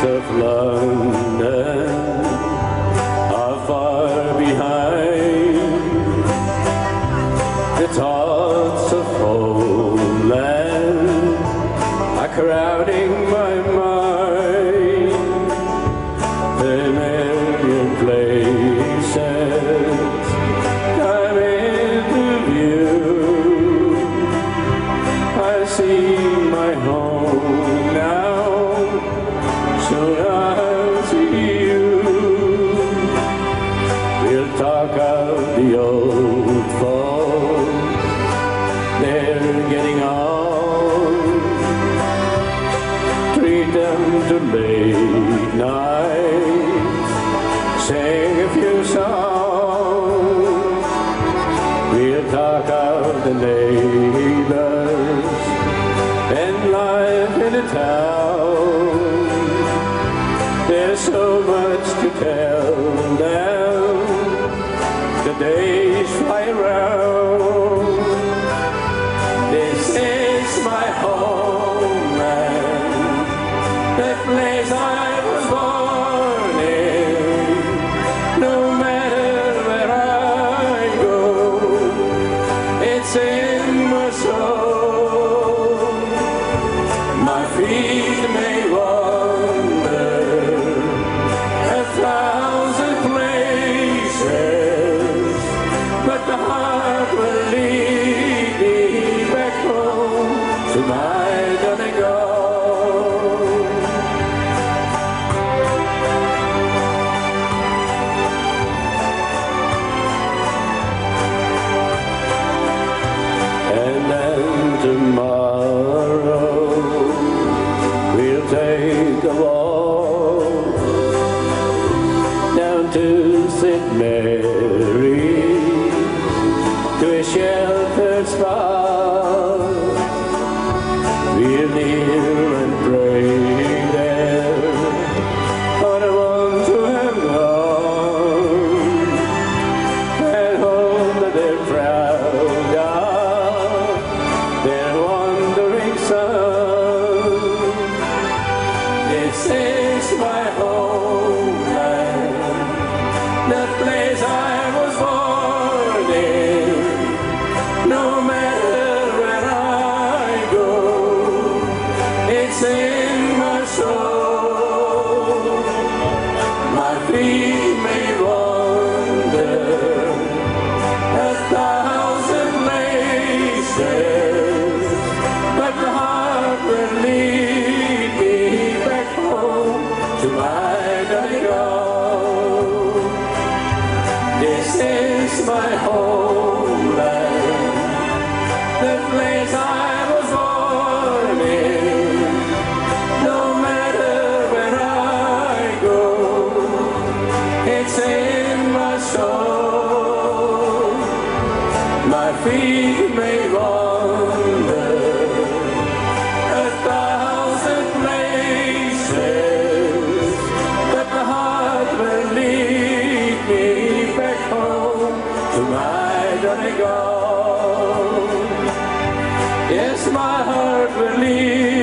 of London are far behind. The thoughts of homeland are crowding my mind. The million places come into view. I see my home now, soon I'll see you. We'll talk of the old folks, they're getting on. Treat them to late nights, sing a few songs. We'll talk of the neighbors and life in a town. There's so much to tell them, the days fly around. This is my homeland, the place I was born in. No matter where I go, it's in my soul. My feet may wander 1,000 places, but the heart will lead me back home to my Donegal. And then tomorrow we'll take a walk down to St. Mary, to a sheltered spot. We'll kneel and pray there for the ones who have gone, and hold their proud of their wandering son. This is my homeland, the place I was born in. No matter where I go, it's in my soul. My feet may wander 1,000 places, but the heart will lead me back home to my Donegal. This is my homeland, the place I was born in. No matter where I go, it's in my soul. My feet may wander 1,000 places, but the heart will lead me back home to my Donegal. Yes, my heart will lead